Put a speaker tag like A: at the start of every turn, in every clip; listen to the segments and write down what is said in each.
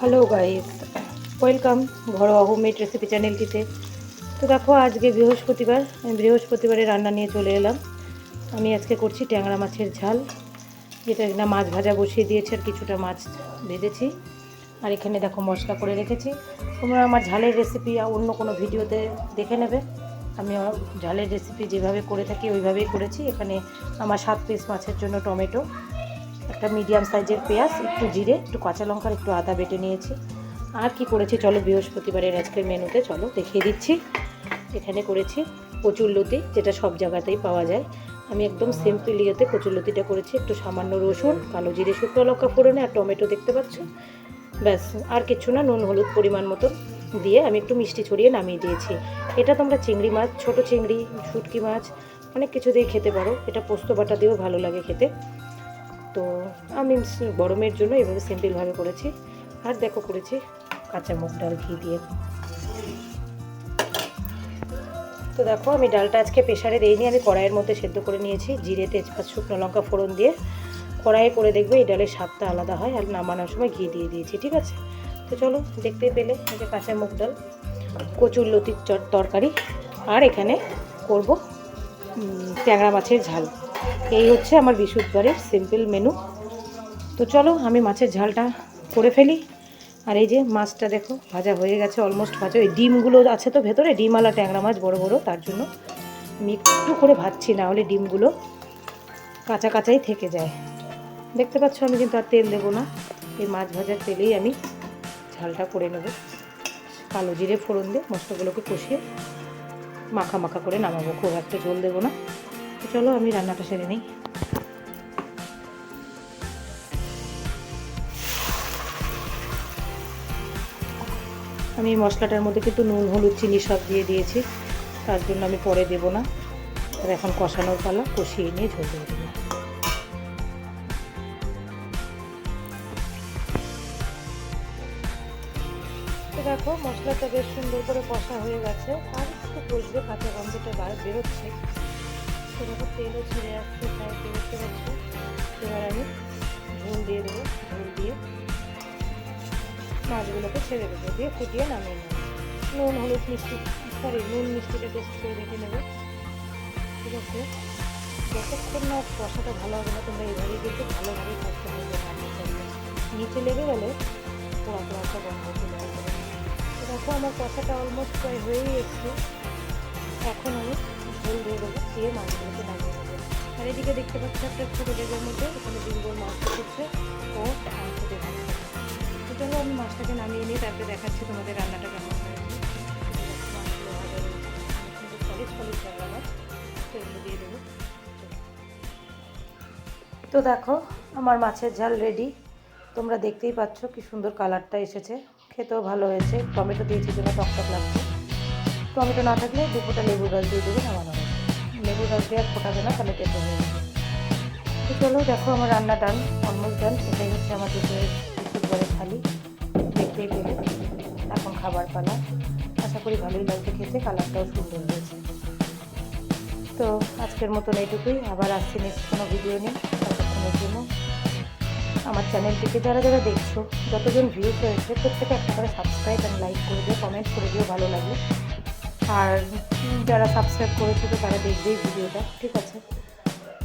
A: Hello guys, welcome ঘরোয়া homemade recipe চ্যানেলটিতে। তো দেখো, আজকে বৃহস্পতিবার, আমি বৃহস্পতিবারে রান্না নিয়ে চলে এলাম। আমি আজকে করছি ট্যাংরা মাছের ঝাল, যেটা না মাছ ভাজা বসিয়ে দিয়েছি আর কিছুটা মাছ ভেজেছি। আর এখানে দেখো মশলা করে রেখেছি। তোমরা আমার ঝালের রেসিপি অন্য কোনো ভিডিওতে দেখে নেবে। আমি ঝালের রেসিপি যেভাবে করে থাকি ওইভাবেই করেছি। এখানে আমার 7 পিস মাছের জন্য টমেটো, একটা মিডিয়াম সাইজের পেঁয়াজ, একটু জিরে, একটু কাঁচা লঙ্কা, একটু আদা বেটে নিয়েছি। আর কি করেছি চলো বৃহস্পতিবারের আজকের মেনুতে চলো দেখিয়ে দিচ্ছি। এখানে করেছি কচুরলতি, যেটা সব জায়গাতেই পাওয়া যায়। আমি একদম সিম্পল ইয়েতে কচুরলতিটা করেছি। একটু সামান্য রসুন, কালো জিরে, শুকনো লঙ্কা ফোড়নে আর টমেটো দেখতে পাচ্ছ, ব্যাস। আর কিছু না, নুন হলুদ পরিমাণ মতন দিয়ে আমি একটু মিষ্টি ছড়িয়ে নামিয়ে দিয়েছি। এটা তোমরা চিংড়ি মাছ, ছোট চিংড়ি, শুটকি মাছ, অনেক কিছু দিয়ে খেতে পারো। এটা পোস্ত বাটা দিয়েও ভালো লাগে খেতে। তো আমি গরমের জন্য এভাবে সিম্পলভাবে করেছি। আর দেখো করেছি কাঁচা মুগ ডাল ঘি দিয়ে। তো দেখো, আমি ডালটা আজকে প্রেশারে দিইনি, আমি কড়াইয়ের মধ্যে সেদ্ধ করে নিয়েছি। জিরে, তেজপাত, শুকনো লঙ্কা ফোড়ন দিয়ে কড়াইয়ে করে দেখবে এই ডালের স্বাদটা আলাদা হয়। আর নামানোর সময় ঘি দিয়ে দিয়েছি, ঠিক আছে। তো চলো, দেখতেই পেলে এই যে কাঁচা মুগ ডাল, কচুরলতির তরকারি, আর এখানে করব ট্যাংরা মাছের ঝাল। এই হচ্ছে আমার বৃহস্পতিবারের সিম্পল মেনু। তো চলো আমি মাছের ঝালটা করে ফেলি। আর এই যে মাছটা দেখো ভাজা হয়ে গেছে, অলমোস্ট ভাজা। এই ডিমগুলো আছে তো ভেতরে, ডিমওয়ালা ট্যাংরা মাছ বড় বড়, তার জন্য আমি একটু করে ভাজছি, না হলে ডিমগুলো কাঁচা কাঁচাই থেকে যায়। দেখতে পাচ্ছ আমি কিন্তু আর তেল দেবো না, এই মাছ ভাজার তেলেই আমি ঝালটা করে নেব। কালো জিরে ফোড়ন দিয়ে মশলাগুলোকে কষিয়ে মাখা মাখা করে নামাবো, খুব একটা ঝোল দেবো না। তো চলো আমি রান্নাটা সেরে নিই। আমি মশলাটার মধ্যে কিন্তু নুন হলুদ চিনি সব দিয়ে দিয়েছি, তার জন্য আমি পরে দেবো না। আর এখন কষানোর পালা, কষিয়ে নিয়ে ঝোল দিয়ে দেবো। তো দেখো মশলাটা বেশ সুন্দর করে কষা হয়ে গেছে, আর একটু কষবে, কাঁচা গন্ধটা বেরোচ্ছে। তো দেখো তেলও ছেড়ে আসছে, প্রায় বেরোতে পারছে। এবার আমি ঝোল দিয়ে দেবো, ঝোল দিয়ে মাছগুলোকে ছেড়ে দেবো, দিয়ে ফুটিয়ে নামিয়ে নেবো। নুন হলুদ মিষ্টি, নুন মিষ্টিটা টেস্ট করে দেখে নেবে, ঠিক আছে। যতক্ষণ না কষাটা ভালো হবে না, তোমরা এইভাবেই কিন্তু ভালোভাবে করতে হবে। নিচে লেগে গেলে পোড়া পোড়া একটা গন্ধ চলে আসবে। তো দেখো আমার কষাটা অলমোস্ট প্রায় হয়েই এসছে। এখন আমি ঝোল দিয়ে দেবো, দিয়ে মাছগুলোকে নামিয়ে নেবো। আর এদিকে দেখতে পাচ্ছি একটা ছোটো ডেগের মধ্যে এখানে ডিমগুলো মাছ করছে ও মাংসতে ভাজছে। তো চলো আমি মাছটাকে নামিয়ে নিয়ে তারপরে দেখাচ্ছি তোমাদের রান্নাটা কেমন হয়েছে। মাছগুলো ভাজা রয়েছে, কিন্তু সলিড সলিড জায়গা মাছ, তো এগুলো দিয়ে দেবো। তো দেখো আমার মাছের ঝাল রেডি। তোমরা দেখতেই পাচ্ছ কি সুন্দর কালারটা এসেছে, খেতেও ভালো হয়েছে। টমেটো দিয়েছি জন্য টকটক লাগছে। টমেটো না থাকলে 2 ফোঁটা লেবুর রস দিয়ে দেবে, নামানো হবে। লেবুর রস দিয়ে আর ফোটাবে না, তাহলে তেতো হয়ে যাবে। তো চলো দেখো আমার রান্না ডান, অলমোস্ট ডান। এটাই হচ্ছে আমার বৃহস্পতিবারের থালি, দেখতেই পেলে। এখন খাবার পালা। আশা করি ভালোই লাগছে খেতে, কালারটাও সুন্দর হয়েছে। তো আজকের মতন এইটুকুই, আবার আসছি নেক্সট কোনো ভিডিও নিয়ে। ততক্ষণের জন্য আমার চ্যানেলটিকে যারা যারা দেখছো, যতজন ভিউজ হয়েছে, প্রত্যেকে একটা করে সাবস্ক্রাইব অ্যান্ড লাইক করে দিও, কমেন্ট করে দিও ভালো লাগে। আর যারা সাবস্ক্রাইব করেছো তো তারা দেখবেই ভিডিওটা, ঠিক আছে।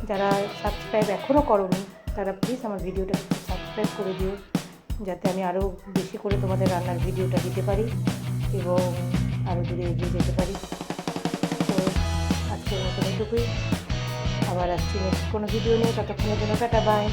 A: যারা সাবস্ক্রাইব এখনও করোনি তারা প্লিজ আমার ভিডিওটা সাবস্ক্রাইব করে দিও, যাতে আমি আরও বেশি করে তোমাদের রান্নার ভিডিওটা দিতে পারি এবং আরও দূরে এগিয়ে যেতে পারি। তো আজকের মতন এটুকুই, আবার আসছি নেক্সট কোনো ভিডিও নিয়ে। ততক্ষণের জন্য টাটা, বাই।